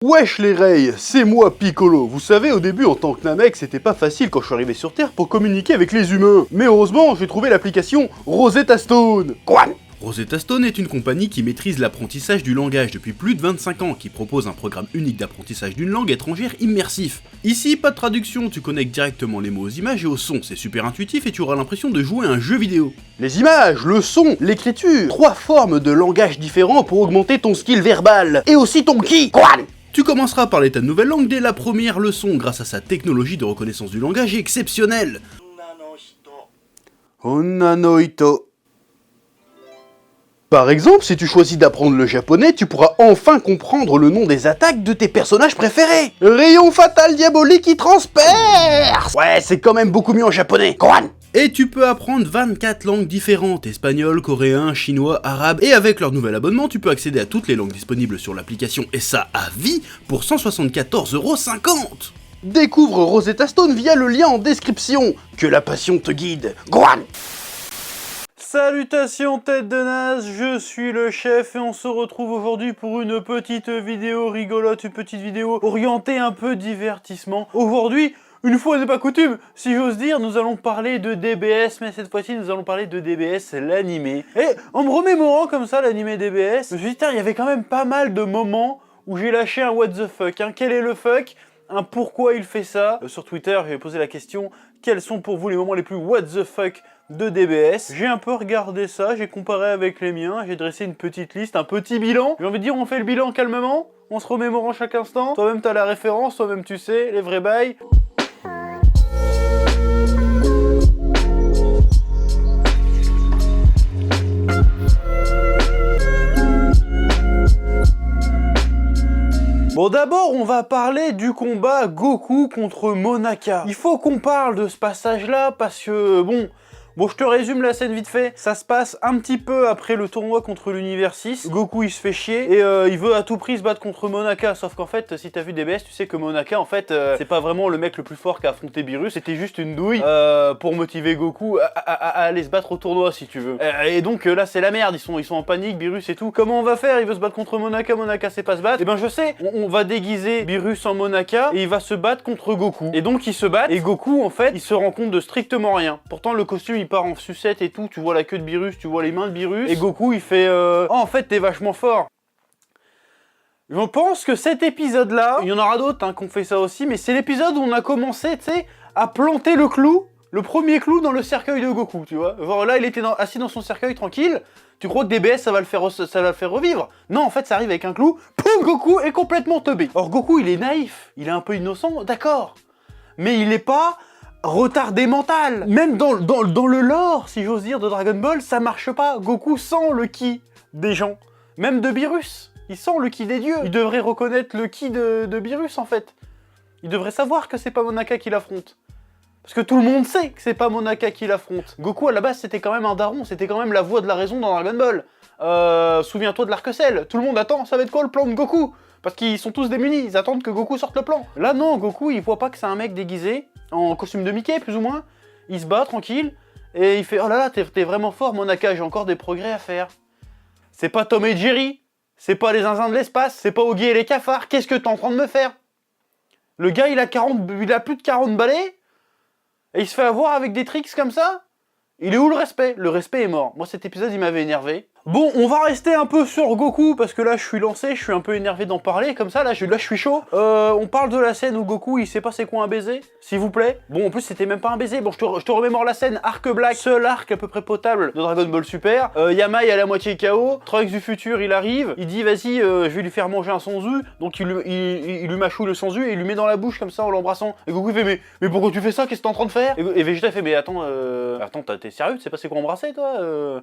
Wesh les Ray, c'est moi Piccolo. Vous savez, au début en tant que Namek, c'était pas facile quand je suis arrivé sur Terre pour communiquer avec les humains. Mais heureusement, j'ai trouvé l'application Rosetta Stone. Quoi ? Rosetta Stone est une compagnie qui maîtrise l'apprentissage du langage depuis plus de 25 ans, qui propose un programme unique d'apprentissage d'une langue étrangère immersif. Ici, pas de traduction, tu connectes directement les mots aux images et au son, c'est super intuitif et tu auras l'impression de jouer à un jeu vidéo. Les images, le son, l'écriture, 3 formes de langage différents pour augmenter ton skill verbal. Et aussi ton ki. Quoi ? Tu commenceras par l'état de nouvelle langue dès la première leçon, grâce à sa technologie de reconnaissance du langage exceptionnelle. Onanoito. Par exemple, si tu choisis d'apprendre le japonais, tu pourras enfin comprendre le nom des attaques de tes personnages préférés. Rayon fatal diabolique qui transperce. Ouais, c'est quand même beaucoup mieux en japonais. Koran. Et tu peux apprendre 24 langues différentes, espagnol, coréen, chinois, arabe, et avec leur nouvel abonnement, tu peux accéder à toutes les langues disponibles sur l'application, et ça à vie, pour 174,50 €. Découvre Rosetta Stone via le lien en description. Que la passion te guide. Gohan. Salutations tête de naze, je suis le chef et on se retrouve aujourd'hui pour une petite vidéo rigolote, une petite vidéo orientée un peu divertissement. Aujourd'hui, une fois n'est pas coutume, si j'ose dire, nous allons parler de DBS, mais cette fois-ci nous allons parler de DBS, l'animé. Et en me remémorant comme ça l'animé DBS, je me suis dit, il y avait quand même pas mal de moments où j'ai lâché un what the fuck, hein. Quel est le fuck ? Un pourquoi il fait ça. Sur Twitter, j'ai posé la question, quels sont pour vous les moments les plus what the fuck de DBS. J'ai un peu regardé ça, j'ai comparé avec les miens, j'ai dressé une petite liste, un petit bilan. J'ai envie de dire, on fait le bilan calmement, on se remémorant chaque instant. Toi-même t'as la référence, toi-même tu sais, les vrais bails. Bon, d'abord, on va parler du combat Goku contre Monaka. Il faut qu'on parle de ce passage-là parce que, bon, je te résume la scène vite fait. Ça se passe un petit peu après le tournoi contre l'univers 6. Goku, il se fait chier et il veut à tout prix se battre contre Monaka. Sauf qu'en fait, si t'as vu DBS, tu sais que Monaka, en fait, c'est pas vraiment le mec le plus fort qui a affronté Beerus. C'était juste une douille pour motiver Goku à aller se battre au tournoi, si tu veux. Et donc là, c'est la merde. Ils sont en panique, Beerus et tout. Comment on va faire? Il veut se battre contre Monaka. Monaka sait pas se battre. Et ben, je sais. On va déguiser Beerus en Monaka et il va se battre contre Goku. Et donc, ils se battent. Et Goku, en fait, il se rend compte de strictement rien. Pourtant, le costume, il part en sucette et tout, tu vois la queue de Beerus, tu vois les mains de Beerus, et Goku il fait oh, en fait t'es vachement fort. Je pense que cet épisode là, il y en aura d'autres hein, qui ont fait ça aussi, mais c'est l'épisode où on a commencé, tu sais, à planter le clou, le premier clou dans le cercueil de Goku, tu vois. Genre là il était assis dans son cercueil tranquille, tu crois que DBS ça va le faire revivre? Non, en fait ça arrive avec un clou, poum, Goku est complètement teubé. Or Goku il est naïf, il est un peu innocent, d'accord, mais il est pas retardé mental. Même dans le lore, si j'ose dire, de Dragon Ball, ça marche pas. Goku sent le ki des gens. Même de Beerus. Il sent le ki des dieux. Il devrait reconnaître le ki de Beerus, en fait. Il devrait savoir que c'est pas Monaka qui l'affronte. Parce que tout le monde sait que c'est pas Monaka qui l'affronte. Goku, à la base, c'était quand même un daron. C'était quand même la voix de la raison dans Dragon Ball. Souviens-toi de l'Arc-Ciel. Tout le monde attend, ça va être quoi le plan de Goku? Parce qu'ils sont tous démunis, ils attendent que Goku sorte le plan. Là, non, Goku, il voit pas que c'est un mec déguisé, en costume de Mickey, plus ou moins. Il se bat, tranquille, et il fait « Oh là là, t'es vraiment fort, Monaka, j'ai encore des progrès à faire. » C'est pas Tom et Jerry, c'est pas les zinzins de l'espace, c'est pas Oggy et les cafards, qu'est-ce que t'es en train de me faire? Le gars, il a plus de 40 balais, et il se fait avoir avec des tricks comme ça? Il est où le respect? Le respect est mort. Moi, cet épisode, il m'avait énervé. Bon, on va rester un peu sur Goku, parce que là, je suis lancé, je suis un peu énervé d'en parler, comme ça, là, je suis chaud. On parle de la scène où Goku, il sait pas c'est quoi un baiser, s'il vous plaît. Bon, en plus, c'était même pas un baiser. Bon, je te remémore la scène, arc black, seul arc à peu près potable de Dragon Ball Super. Yamai à la moitié KO, Trunks du futur, il arrive, il dit, vas-y, je vais lui faire manger un sanzu, donc il lui mâchouille le sanzu et il lui met dans la bouche, comme ça, en l'embrassant. Et Goku fait, mais pourquoi tu fais ça? Qu'est-ce que t'es en train de faire? Et Vegeta fait, mais attends, t'es sérieux? Tu sais pas c'est quoi embrasser, toi?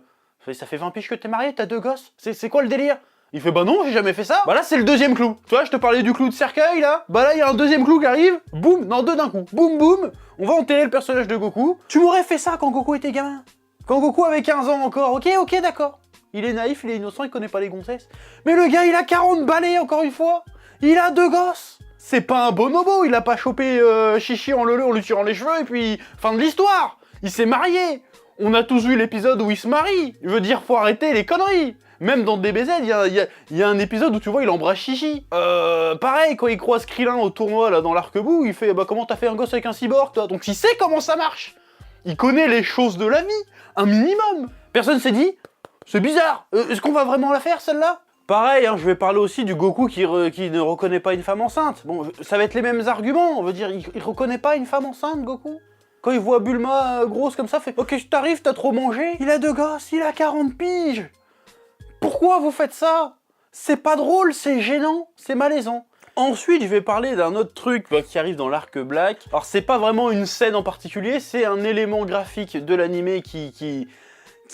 Ça fait 20 piges que t'es marié, t'as 2 gosses. C'est quoi le délire? Il fait bah non, j'ai jamais fait ça. Bah là c'est le deuxième clou. Tu vois, je te parlais du clou de cercueil là. Bah là il y a un deuxième clou qui arrive. Boum, non, 2 d'un coup. Boum boum. On va enterrer le personnage de Goku. Tu m'aurais fait ça quand Goku était gamin. Quand Goku avait 15 ans encore. Ok, d'accord. Il est naïf, il est innocent, il connaît pas les gonzesses. Mais le gars il a 40 balais encore une fois. Il a 2 gosses. C'est pas un bonobo, il a pas chopé Chichi en le en lui tirant les cheveux et puis fin de l'histoire. Il s'est marié. On a tous vu l'épisode où il se marie. Je veux dire, faut arrêter les conneries. Même dans DBZ, il y a un épisode où tu vois, il embrasse Chichi. Pareil, quand il croise Krillin au tournoi, là, dans l'arc-bout, il fait, bah, comment t'as fait un gosse avec un cyborg, toi? Donc il sait comment ça marche. Il connaît les choses de la vie, un minimum. Personne s'est dit, c'est bizarre, est-ce qu'on va vraiment la faire, celle-là? Pareil, hein, je vais parler aussi du Goku qui ne reconnaît pas une femme enceinte. Bon, ça va être les mêmes arguments, on veut dire, il reconnaît pas une femme enceinte, Goku? Quand il voit Bulma grosse comme ça, fait « Ok, t'arrives, t'as trop mangé, il a 2 gosses, il a 40 piges. Pourquoi vous faites ça? C'est pas drôle, c'est gênant, c'est malaisant. » Ensuite, je vais parler d'un autre truc qui arrive dans l'arc Black. Alors, c'est pas vraiment une scène en particulier, c'est un élément graphique de l'animé qui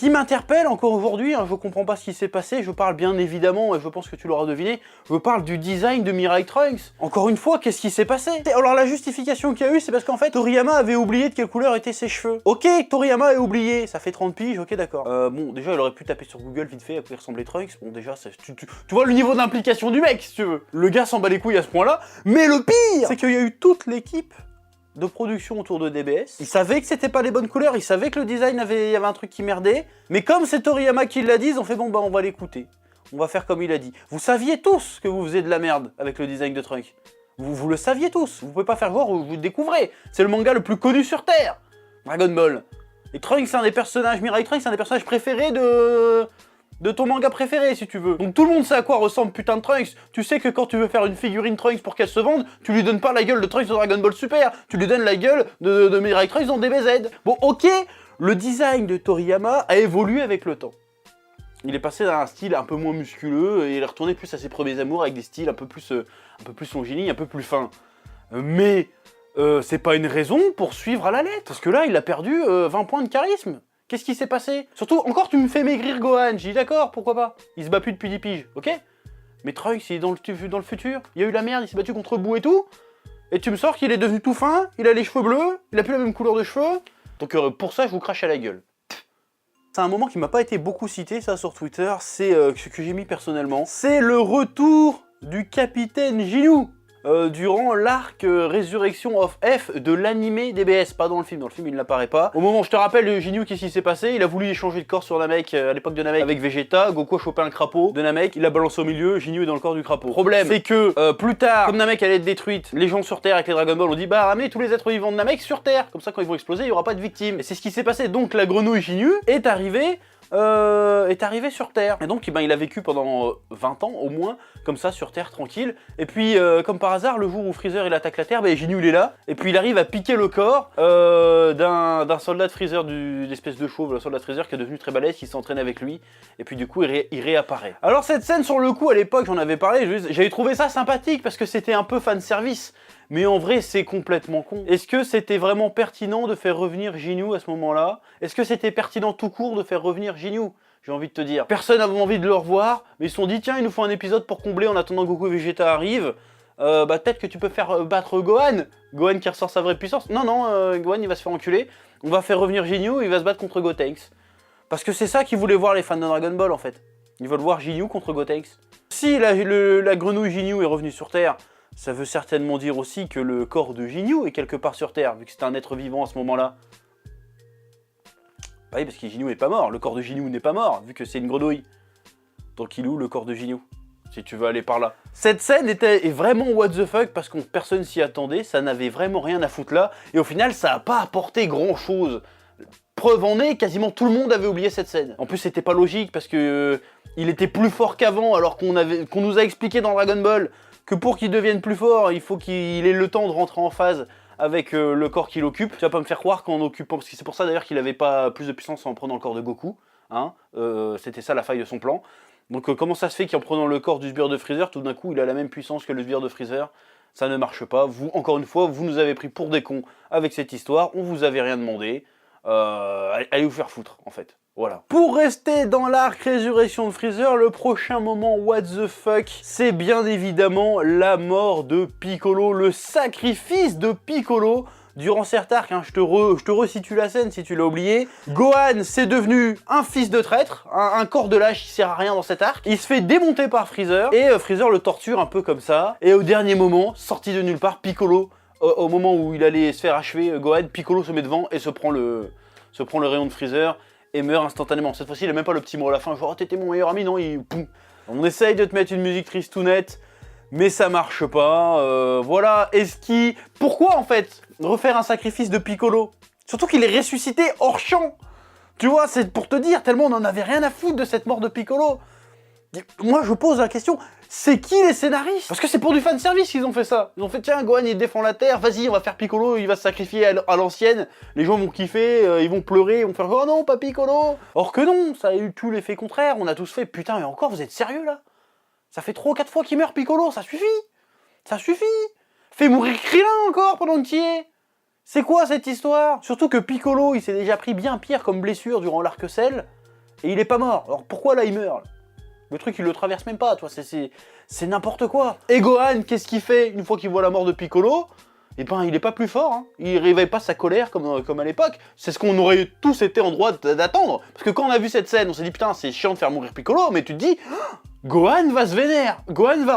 m'interpelle encore aujourd'hui, hein, je comprends pas ce qui s'est passé, je parle bien évidemment, et je pense que tu l'auras deviné, je parle du design de Mirai Trunks. Encore une fois, qu'est-ce qui s'est passé? Alors la justification qu'il y a eu, c'est parce qu'en fait, Toriyama avait oublié de quelle couleur étaient ses cheveux. Ok, Toriyama a oublié, ça fait 30 piges, ok d'accord. Bon, déjà, il aurait pu taper sur Google vite fait à quoi il ressemblait Trunks, bon déjà, tu vois le niveau d'implication du mec, si tu veux. Le gars s'en bat les couilles à ce point-là, mais le pire, c'est qu'il y a eu toute l'équipe de production autour de DBS. Ils savaient que c'était pas les bonnes couleurs, ils savaient que le design il y avait un truc qui merdait, mais comme c'est Toriyama qui l'a dit, ils ont fait bon bah on va l'écouter. On va faire comme il a dit. Vous saviez tous que vous faisiez de la merde avec le design de Trunks. Vous le saviez tous, vous pouvez pas faire voir ou vous le découvrez. C'est le manga le plus connu sur Terre, Dragon Ball. Et Trunks c'est un des personnages, Mirai Trunks c'est un des personnages préférés de ton manga préféré, si tu veux. Donc tout le monde sait à quoi ressemble putain de Trunks. Tu sais que quand tu veux faire une figurine Trunks pour qu'elle se vende, tu lui donnes pas la gueule de Trunks de Dragon Ball Super, tu lui donnes la gueule de Mirai Trunks dans DBZ. Bon, ok, le design de Toriyama a évolué avec le temps. Il est passé d'un style un peu moins musculeux et il est retourné plus à ses premiers amours avec des styles un peu plus longiligne, un peu plus fins. Mais c'est pas une raison pour suivre à la lettre, parce que là, il a perdu 20 points de charisme. Qu'est-ce qui s'est passé? Surtout, encore tu me fais maigrir Gohan, j'ai dit d'accord, pourquoi pas? Il se bat plus depuis 10 piges, ok? Mais Trunks, il est dans le futur, il y a eu la merde, il s'est battu contre Boo et tout, et tu me sors qu'il est devenu tout fin, il a les cheveux bleus, il a plus la même couleur de cheveux, donc pour ça je vous crache à la gueule. C'est un moment qui m'a pas été beaucoup cité, ça, sur Twitter, c'est ce que j'ai mis personnellement, c'est le retour du capitaine Ginyu. Durant l'arc Resurrection of F de l'animé DBS, pas dans le film il n'apparaît pas. Au moment où je te rappelle, Ginyu, qu'est-ce qui s'est passé? Il a voulu échanger de corps sur Namek à l'époque de Namek avec Vegeta, Goku a chopé un crapaud de Namek, il l'a balancé au milieu, Ginyu est dans le corps du crapaud. Problème, c'est que plus tard, comme Namek allait être détruite, les gens sur Terre avec les Dragon Ball ont dit bah ramenez tous les êtres vivants de Namek sur Terre, comme ça quand ils vont exploser, il n'y aura pas de victimes. Et c'est ce qui s'est passé, donc la grenouille Ginyu est arrivé sur Terre. Et donc il a vécu pendant 20 ans au moins, comme ça sur Terre tranquille. Et puis comme par hasard, le jour où Freezer il attaque la Terre, Ginyu il est là. Et puis il arrive à piquer le corps d'un soldat de Freezer, l'espèce de chauve, le soldat de Freezer qui est devenu très balèze, qui s'entraîne avec lui. Et puis du coup il réapparaît. Alors cette scène sur le coup à l'époque, j'en avais parlé, j'avais trouvé ça sympathique parce que c'était un peu fanservice. Mais en vrai, c'est complètement con. Est-ce que c'était vraiment pertinent de faire revenir Ginyu à ce moment-là? Est-ce que c'était pertinent tout court de faire revenir Ginyu? J'ai envie de te dire. Personne n'avait envie de le revoir, mais ils se sont dit, tiens, il nous faut un épisode pour combler en attendant que Goku et Vegeta arrivent. Peut-être que tu peux faire battre Gohan. Gohan qui ressort sa vraie puissance. Non, Gohan, il va se faire enculer. On va faire revenir Ginyu, il va se battre contre Gotenks. Parce que c'est ça qu'ils voulaient voir les fans de Dragon Ball, en fait. Ils veulent voir Ginyu contre Gotenks. Si la grenouille Ginyu est revenue sur Terre, ça veut certainement dire aussi que le corps de Ginyu est quelque part sur Terre, vu que c'est un être vivant à ce moment-là. Bah oui, parce que Ginyu n'est pas mort, le corps de Ginyu n'est pas mort, vu que c'est une grenouille. Donc il est où le corps de Ginyu? Si tu veux aller par là. Cette scène est vraiment what the fuck, parce que personne s'y attendait, ça n'avait vraiment rien à foutre là, et au final ça n'a pas apporté grand-chose. Preuve en est, quasiment tout le monde avait oublié cette scène. En plus c'était pas logique, parce que il était plus fort qu'avant, alors qu'on nous a expliqué dans Dragon Ball que pour qu'il devienne plus fort, il faut qu'il ait le temps de rentrer en phase avec le corps qu'il occupe. Tu vas pas me faire croire qu'en occupant, parce que c'est pour ça d'ailleurs qu'il avait pas plus de puissance en prenant le corps de Goku, hein, c'était ça la faille de son plan. Donc comment ça se fait qu'en prenant le corps du sbire de Freezer, tout d'un coup il a la même puissance que le sbire de Freezer? Ça ne marche pas, vous, encore une fois, vous nous avez pris pour des cons avec cette histoire, on vous avait rien demandé, allez vous faire foutre en fait. Voilà. Pour rester dans l'arc Résurrection de Freezer, le prochain moment what the fuck, c'est bien évidemment la mort de Piccolo, le sacrifice de Piccolo. Durant cet arc, hein, je te resitue la scène si tu l'as oublié. Gohan, c'est devenu un fils de traître, un corps de lâche qui sert à rien dans cet arc. Il se fait démonter par Freezer, et Freezer le torture un peu comme ça. Et au dernier moment, sorti de nulle part, Piccolo, au moment où il allait se faire achever Gohan, Piccolo se met devant et se prend le rayon de Freezer. et meurt instantanément. Cette fois-ci, il a même pas le petit mot à la fin, genre, oh, t'étais mon meilleur ami, non, poum. On essaye de te mettre une musique tristounette, mais ça marche pas, voilà. Pourquoi, en fait, refaire un sacrifice de Piccolo? Surtout qu'il est ressuscité hors champ. Tu vois, c'est pour te dire, tellement on en avait rien à foutre de cette mort de Piccolo. Moi, je pose la question, c'est qui les scénaristes? Parce que c'est pour du fanservice qu'ils ont fait ça. Ils ont fait, tiens, Gohan, il défend la Terre, vas-y, on va faire Piccolo, il va se sacrifier à l'ancienne. Les gens vont kiffer, ils vont pleurer, ils vont faire, oh non, pas Piccolo. Or que non, ça a eu tout l'effet contraire, on a tous fait, putain, mais encore, vous êtes sérieux, là? Ça fait 3 ou 4 fois qu'il meurt, Piccolo, ça suffit. Ça suffit. Fais mourir Krillin encore pendant que t'y es. C'est quoi cette histoire? Surtout que Piccolo, il s'est déjà pris bien pire comme blessure durant l'arc Cell, et il est pas mort. Alors pourquoi là il meurt? Le truc il le traverse même pas, toi, c'est n'importe quoi. Et Gohan, qu'est-ce qu'il fait une fois qu'il voit la mort de Piccolo? Eh ben il est pas plus fort, hein. Il réveille pas sa colère comme à l'époque. C'est ce qu'on aurait tous été en droit d'attendre. Parce que quand on a vu cette scène, on s'est dit putain c'est chiant de faire mourir Piccolo, mais tu te dis, oh, Gohan va se vénère. Gohan va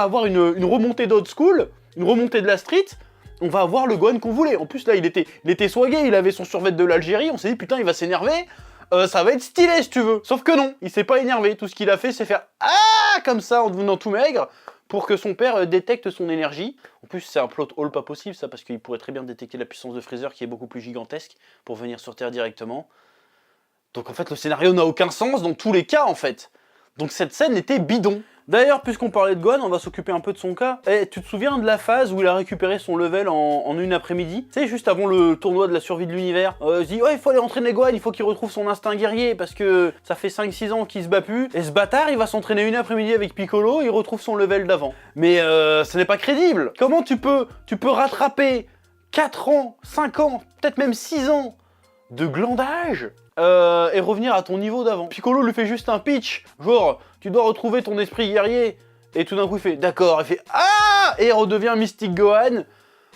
avoir une remontée d'old school, une remontée de la street. On va avoir le Gohan qu'on voulait. En plus là il était swagué, il avait son survêt de l'Algérie, on s'est dit putain il va s'énerver. Ça va être stylé si tu veux. Sauf que non, il s'est pas énervé. Tout ce qu'il a fait, c'est faire ah comme ça en devenant tout maigre pour que son père détecte son énergie. En plus, c'est un plot hole pas possible ça parce qu'il pourrait très bien détecter la puissance de Freezer qui est beaucoup plus gigantesque pour venir sur Terre directement. Donc en fait, le scénario n'a aucun sens dans tous les cas en fait. Donc cette scène était bidon. D'ailleurs, puisqu'on parlait de Gohan, on va s'occuper un peu de son cas. Eh, tu te souviens de la phase où il a récupéré son level en une après-midi? Tu sais, juste avant le tournoi de la survie de l'univers. Il dit, ouais, il faut aller entraîner Gohan, il faut qu'il retrouve son instinct guerrier, parce que ça fait 5-6 ans qu'il se bat plus. Et ce bâtard, il va s'entraîner une après-midi avec Piccolo, il retrouve son level d'avant. Mais ce n'est pas crédible. Comment tu peux rattraper 4 ans, 5 ans, peut-être même 6 ans de glandage et revenir à ton niveau d'avant? Piccolo lui fait juste un pitch, genre tu dois retrouver ton esprit guerrier, et tout d'un coup il fait d'accord, il fait ah, et il redevient Mystic Gohan,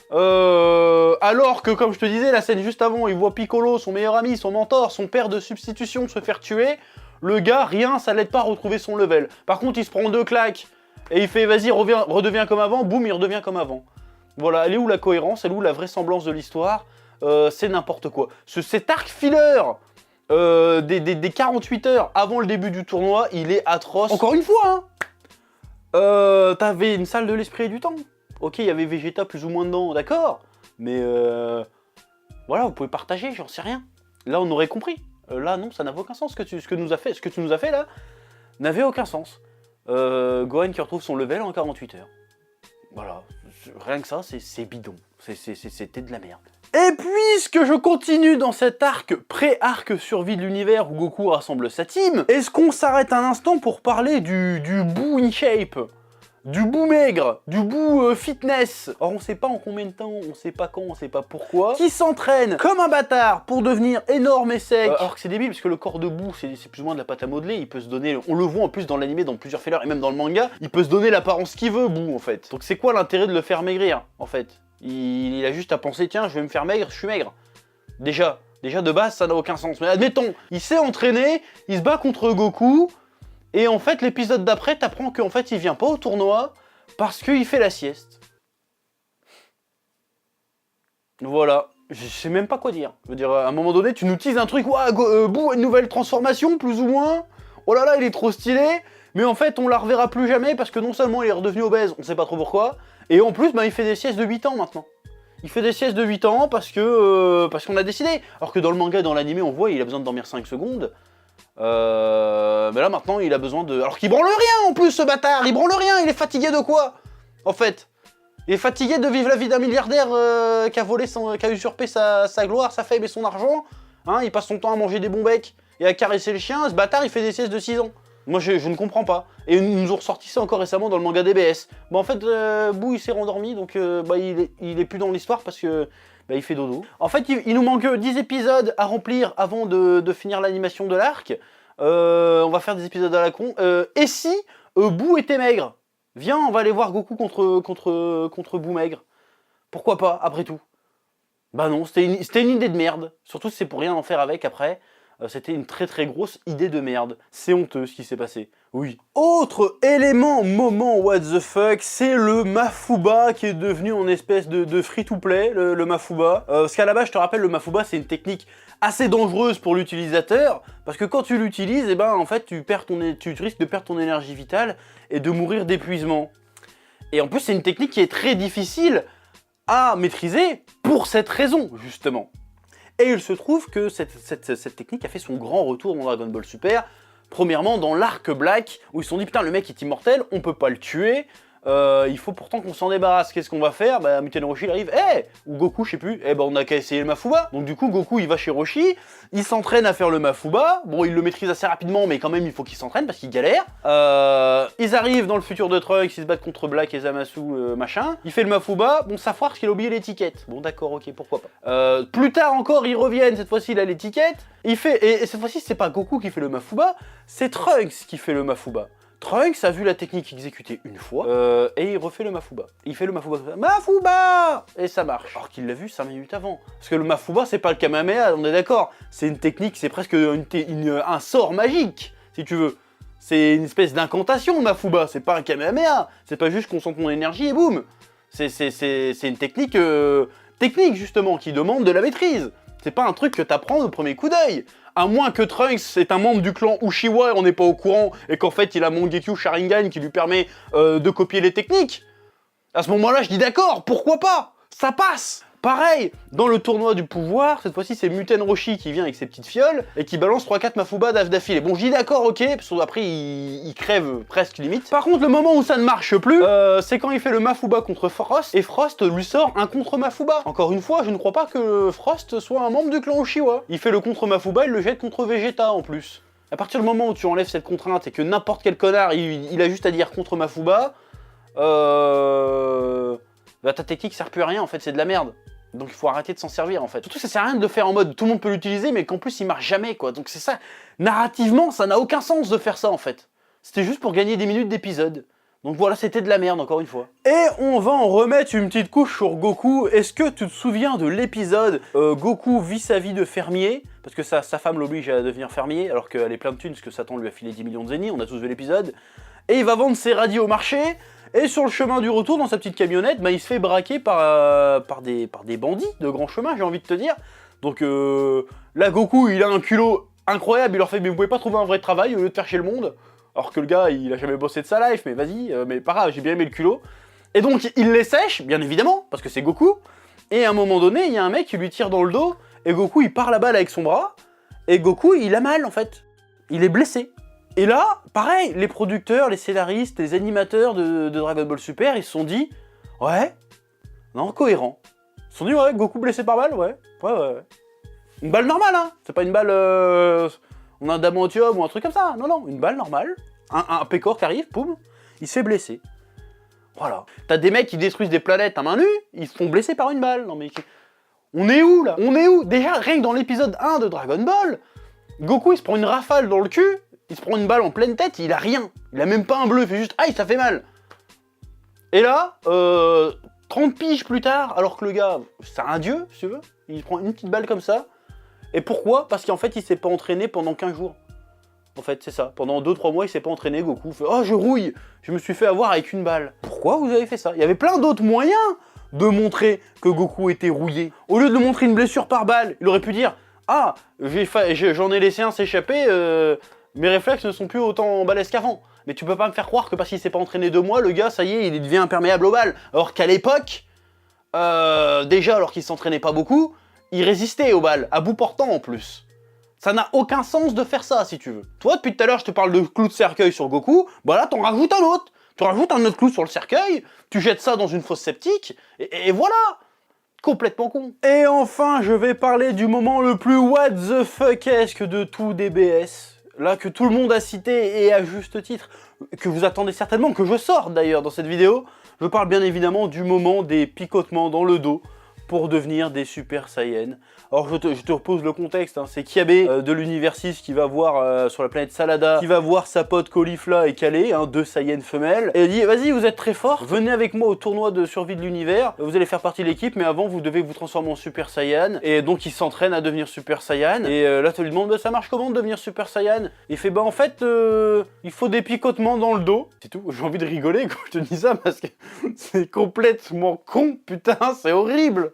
alors que comme je te disais la scène juste avant, il voit Piccolo, son meilleur ami, son mentor, son père de substitution se faire tuer, le gars rien, ça l'aide pas à retrouver son level. Par contre il se prend 2 claques et il fait vas-y redeviens comme avant, boum il redevient comme avant. Voilà, elle est où la cohérence, elle est où la vraisemblance de l'histoire? C'est n'importe quoi. Cet arc filler des 48 heures avant le début du tournoi, il est atroce. Encore une fois, hein, t'avais une salle de l'esprit et du temps. Ok, il y avait Vegeta plus ou moins dedans, d'accord. Mais voilà, vous pouvez partager, j'en sais rien. Là, on aurait compris. Là, non, ça n'avait aucun sens. Ce que tu nous as fait là, n'avait aucun sens. Gohan qui retrouve son level en 48 heures. Voilà, rien que ça, c'est bidon. C'était de la merde. Et puisque je continue dans cet arc pré-arc survie de l'univers où Goku rassemble sa team, est-ce qu'on s'arrête un instant pour parler du Boo in shape? Du Boo maigre, du Boo fitness. Or on sait pas en combien de temps, on sait pas quand, on sait pas pourquoi, qui s'entraîne comme un bâtard pour devenir énorme et sec. Alors que c'est débile parce que le corps de Boo c'est plus ou moins de la pâte à modeler, il peut se donner, on le voit en plus dans l'animé, dans plusieurs fillers et même dans le manga, il peut se donner l'apparence qu'il veut Boo en fait. Donc c'est quoi l'intérêt de le faire maigrir en fait? Il a juste à penser tiens je vais me faire maigre, je suis maigre. Déjà de base ça n'a aucun sens, mais admettons, il s'est entraîné, il se bat contre Goku. Et en fait, l'épisode d'après, t'apprends qu'en fait, il vient pas au tournoi parce qu'il fait la sieste. Voilà. Je sais même pas quoi dire. Je veux dire, à un moment donné, tu nous teases un truc, ouah, Boo a une nouvelle transformation, plus ou moins. Oh là là, il est trop stylé. Mais en fait, on la reverra plus jamais parce que non seulement il est redevenu obèse, on sait pas trop pourquoi, et en plus, bah, il fait des siestes de 8 ans maintenant. Il fait des siestes de 8 ans parce qu'on a décidé. Alors que dans le manga et dans l'animé, on voit, il a besoin de dormir 5 secondes. Mais là maintenant il a besoin de... Alors qu'il branle rien en plus ce bâtard, il branle rien, il est fatigué de quoi? En fait, il est fatigué de vivre la vie d'un milliardaire qui a usurpé sa gloire, sa fame et son argent. Hein, il passe son temps à manger des bons becs et à caresser le chien, ce bâtard il fait des siestes de 6 ans. Moi je ne comprends pas. Et ils nous ont ressorti ça encore récemment dans le manga DBS. Bon en fait, Boo il s'est rendormi donc bah, il est plus dans l'histoire parce que... Bah, il fait dodo. En fait, il nous manque 10 épisodes à remplir avant de finir l'animation de l'arc. On va faire des épisodes à la con. Et si Boo était maigre? Viens, on va aller voir Goku contre Boo maigre. Pourquoi pas, après tout? Bah non, c'était une idée de merde. Surtout si c'est pour rien en faire avec après. C'était une très très grosse idée de merde. C'est honteux ce qui s'est passé. Oui. Autre élément, moment what the fuck, c'est le Mafuba qui est devenu en espèce de free-to-play, le Mafuba. Parce qu'à la base, je te rappelle, le Mafuba, c'est une technique assez dangereuse pour l'utilisateur, parce que quand tu l'utilises, eh ben, en fait, tu risques de perdre ton énergie vitale et de mourir d'épuisement. Et en plus, c'est une technique qui est très difficile à maîtriser pour cette raison, justement. Et il se trouve que cette technique a fait son grand retour dans Dragon Ball Super. Premièrement, dans l'arc Black, où ils se sont dit, putain, le mec est immortel, on peut pas le tuer. Il faut pourtant qu'on s'en débarrasse. Qu'est-ce qu'on va faire? Bah, Muten Roshi il arrive, ou Goku, je sais plus, ben on a qu'à essayer le Mafuba. Donc du coup, Goku il va chez Roshi, il s'entraîne à faire le Mafuba. Bon, il le maîtrise assez rapidement, mais quand même il faut qu'il s'entraîne parce qu'il galère. Ils arrivent dans le futur de Trunks, ils se battent contre Black et Zamasu, machin. Il fait le Mafuba, bon, ça foire parce qu'il a oublié l'étiquette. Bon, d'accord, ok, pourquoi pas. Plus tard encore, ils reviennent, cette fois-ci il a l'étiquette. Il fait, et cette fois-ci, c'est pas Goku qui fait le Mafuba, c'est Trunks qui fait le Mafuba. Trunks a vu la technique exécutée une fois, et il refait le Mafuba. Il fait le Mafuba, Mafuba! Et ça marche. Alors qu'il l'a vu 5 minutes avant. Parce que le Mafuba, c'est pas le Kamehameha, on est d'accord. C'est une technique, c'est presque un sort magique, si tu veux. C'est une espèce d'incantation, le Mafuba. C'est pas un Kamehameha. C'est pas juste concentre mon énergie et boum. C'est une technique, justement, qui demande de la maîtrise. C'est pas un truc que t'apprends au premier coup d'œil. À moins que Trunks est un membre du clan Uchiwa et on n'est pas au courant, et qu'en fait il a Mangekyo Sharingan qui lui permet de copier les techniques. À ce moment-là, je dis d'accord, pourquoi pas? Ça passe. Pareil, dans le tournoi du pouvoir, cette fois-ci c'est Muten Roshi qui vient avec ses petites fioles et qui balance 3-4 Mafuba d'affilée. Bon, je dis d'accord, ok, parce qu'après il crève presque limite. Par contre, le moment où ça ne marche plus, c'est quand il fait le Mafuba contre Frost et Frost lui sort un contre Mafuba. Encore une fois, je ne crois pas que Frost soit un membre du clan Uchiwa. Il fait le contre Mafuba, il le jette contre Vegeta en plus. À partir du moment où tu enlèves cette contrainte et que n'importe quel connard, il a juste à dire contre Mafuba, bah, ta technique sert plus à rien en fait, c'est de la merde. Donc il faut arrêter de s'en servir en fait. Surtout ça sert à rien de le faire en mode tout le monde peut l'utiliser mais qu'en plus il marche jamais quoi. Donc c'est ça, narrativement ça n'a aucun sens de faire ça en fait. C'était juste pour gagner des minutes d'épisode. Donc voilà, c'était de la merde encore une fois. Et on va en remettre une petite couche sur Goku. Est-ce que tu te souviens de l'épisode Goku vit sa vie de fermier? Parce que sa femme l'oblige à devenir fermier alors qu'elle est plein de thunes parce que Satan lui a filé 10 millions de zéniths, on a tous vu l'épisode. Et il va vendre ses radis au marché. Et sur le chemin du retour, dans sa petite camionnette, bah, il se fait braquer par des bandits de grand chemin, j'ai envie de te dire. Donc là, Goku, il a un culot incroyable, il leur fait « Mais vous pouvez pas trouver un vrai travail au lieu de faire chez le monde ?» Alors que le gars, il a jamais bossé de sa life, mais vas-y, mais pas grave, j'ai bien aimé le culot. Et donc, il les sèche, bien évidemment, parce que c'est Goku. Et à un moment donné, il y a un mec qui lui tire dans le dos, et Goku, il part la balle avec son bras, et Goku, il a mal, en fait. Il est blessé. Et là, pareil, les producteurs, les scénaristes, les animateurs de Dragon Ball Super, ils se sont dit « Ouais, non, cohérent. » Ils se sont dit « Ouais, Goku blessé par balle, ouais. Une balle normale, hein. C'est pas une balle... on a un adamantium ou un truc comme ça. Non, non, une balle normale. Un pécor qui arrive, poum, il se fait blesser. Voilà. T'as des mecs qui détruisent des planètes à main nue, ils se font blesser par une balle. Non mais... On est où, là? On est où? Déjà, rien que dans l'épisode 1 de Dragon Ball, Goku, il se prend une rafale dans le cul, il se prend une balle en pleine tête, il a rien. Il a même pas un bleu, il fait juste « Aïe, ça fait mal !» Et là, 30 piges plus tard, alors que le gars, c'est un dieu, si tu veux, il prend une petite balle comme ça. Et pourquoi? Parce qu'en fait, il s'est pas entraîné pendant 15 jours. En fait, c'est ça. Pendant 2-3 mois, il s'est pas entraîné, Goku fait « Oh, je rouille, je me suis fait avoir avec une balle. » Pourquoi vous avez fait ça? Il y avait plein d'autres moyens de montrer que Goku était rouillé. Au lieu de lui montrer une blessure par balle, il aurait pu dire « Ah, j'en ai laissé un s'échapper, mes réflexes ne sont plus autant balèzes qu'avant. » Mais tu peux pas me faire croire que parce qu'il s'est pas entraîné 2 mois, le gars, ça y est, il devient imperméable aux balles. Alors qu'à l'époque, déjà, alors qu'il s'entraînait pas beaucoup, il résistait aux balles, à bout portant en plus. Ça n'a aucun sens de faire ça, si tu veux. Toi, depuis tout à l'heure, je te parle de clou de cercueil sur Goku, bah là, t'en rajoutes un autre. Tu rajoutes un autre clou sur le cercueil, tu jettes ça dans une fosse septique, et voilà. Complètement con. Et enfin, je vais parler du moment le plus what the fuck-esque de tout DBS. Là, que tout le monde a cité, et à juste titre, que vous attendez certainement, que je sorte d'ailleurs dans cette vidéo. Je parle bien évidemment du moment des picotements dans le dos pour devenir des Super Saiyans. Alors je te repose le contexte, hein. C'est Kiabe de l'univers 6 qui va voir sur la planète Salada, qui va voir sa pote Caulifla et Calais, hein, 2 Saiyans femelles, et elle dit vas-y vous êtes très forts, venez avec moi au tournoi de survie de l'univers, vous allez faire partie de l'équipe, mais avant vous devez vous transformer en Super Saiyan, et donc il s'entraîne à devenir Super Saiyan, et là tu lui demandes bah, ça marche comment de devenir Super Saiyan? Il fait bah en fait il faut des picotements dans le dos, c'est tout. J'ai envie de rigoler quand je te dis ça parce que c'est complètement con, putain c'est horrible.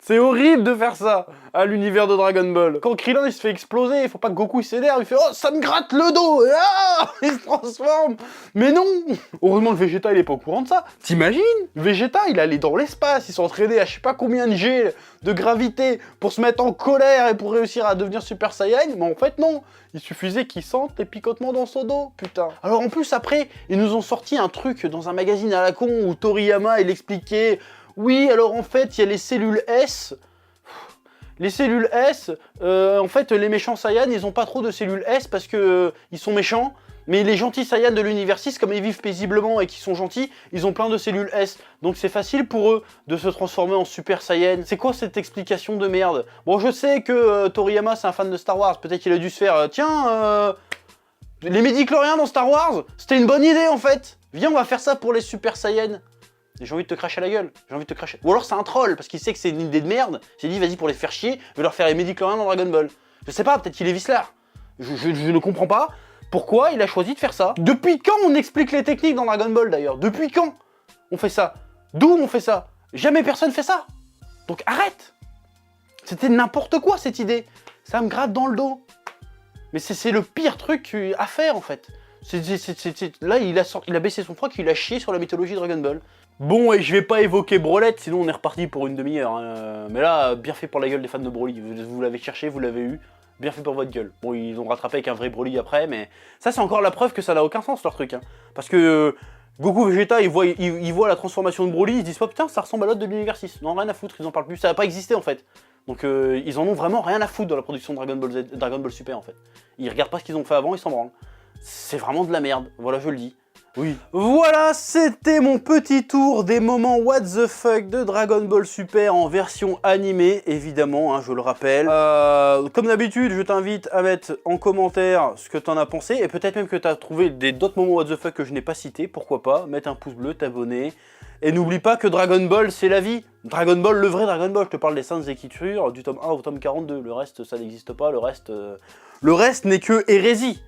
C'est horrible de faire ça à l'univers de Dragon Ball. Quand Krillin il se fait exploser, il faut pas que Goku il s'énerve, il fait oh ça me gratte le dos, ah il se transforme. Mais non. Heureusement le Vegeta il est pas au courant de ça. T'imagines? Vegeta il allait dans l'espace, il s'entraînait à je sais pas combien de G de gravité pour se mettre en colère et pour réussir à devenir Super Saiyan, mais en fait non. Il suffisait qu'il sente les picotements dans son dos, putain. Alors en plus après, ils nous ont sorti un truc dans un magazine à la con où Toriyama il expliquait oui, alors en fait, il y a les cellules S. Les cellules S, en fait, les méchants Saiyans, ils ont pas trop de cellules S parce que ils sont méchants. Mais les gentils Saiyans de l'univers 6, comme ils vivent paisiblement et qu'ils sont gentils, ils ont plein de cellules S. Donc c'est facile pour eux de se transformer en Super Saiyan. C'est quoi cette explication de merde? Bon, je sais que Toriyama, c'est un fan de Star Wars. Peut-être qu'il a dû se faire, tiens, les médicloriens dans Star Wars, c'était une bonne idée en fait. Viens, on va faire ça pour les Super Saiyans. J'ai envie de te cracher à la gueule, j'ai envie de te cracher. Ou alors c'est un troll, parce qu'il sait que c'est une idée de merde. Il s'est dit, vas-y, pour les faire chier, je vais leur faire les médicloriens dans Dragon Ball. Je sais pas, peut-être qu'il est vicelard. Je ne comprends pas pourquoi il a choisi de faire ça. Depuis quand on explique les techniques dans Dragon Ball d'ailleurs? Depuis quand on fait ça? D'où on fait ça? Jamais personne fait ça. Donc arrête. C'était n'importe quoi cette idée. Ça me gratte dans le dos. Mais c'est le pire truc à faire en fait. Là, il a baissé son froc, il a chié sur la mythologie Dragon Ball. Bon, et je vais pas évoquer Brolette, sinon on est reparti pour une demi-heure. Hein. Mais là, bien fait pour la gueule des fans de Broly. Vous l'avez cherché, vous l'avez eu. Bien fait pour votre gueule. Bon, ils ont rattrapé avec un vrai Broly après, mais ça, c'est encore la preuve que ça n'a aucun sens leur truc. Hein. Parce que Goku Vegeta, ils voient la transformation de Broly, ils se disent pas putain, ça ressemble à l'autre de l'univers 6. Non, rien à foutre, ils en parlent plus. Ça n'a pas existé en fait. Donc ils en ont vraiment rien à foutre dans la production de Dragon Ball Z, Dragon Ball Super en fait. Ils regardent pas ce qu'ils ont fait avant, ils s'en branlent. C'est vraiment de la merde, voilà je le dis. Oui. Voilà, c'était mon petit tour des moments what the fuck de Dragon Ball Super en version animée, évidemment, hein, je le rappelle. Comme d'habitude, je t'invite à mettre en commentaire ce que t'en as pensé, et peut-être même que t'as trouvé d'autres moments what the fuck que je n'ai pas cités, pourquoi pas, mettre un pouce bleu, t'abonner. Et n'oublie pas que Dragon Ball, c'est la vie. Dragon Ball, le vrai Dragon Ball, je te parle des saintes écritures, du tome 1 au tome 42, le reste, ça n'existe pas, le reste n'est que hérésie.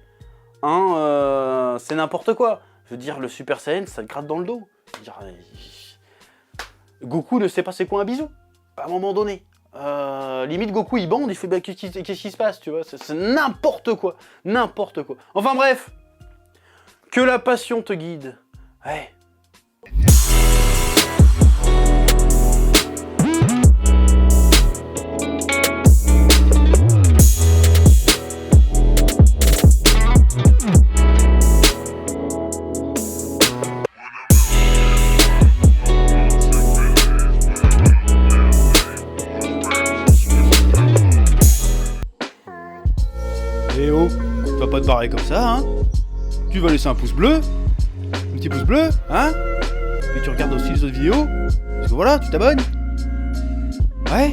Hein, c'est n'importe quoi. Je veux dire, le Super Saiyan, ça te gratte dans le dos. Je veux dire, Goku ne sait pas c'est quoi un bisou, à un moment donné. Limite, Goku, il bande, il fait bah, qu'est-ce qui se passe, tu vois. C'est n'importe quoi. N'importe quoi. Enfin bref, que la passion te guide. Ouais. Eh oh, tu vas pas te barrer comme ça, hein? Tu vas laisser un pouce bleu, un petit pouce bleu, hein? Et tu regardes aussi les autres vidéos, parce que voilà, tu t'abonnes. Ouais.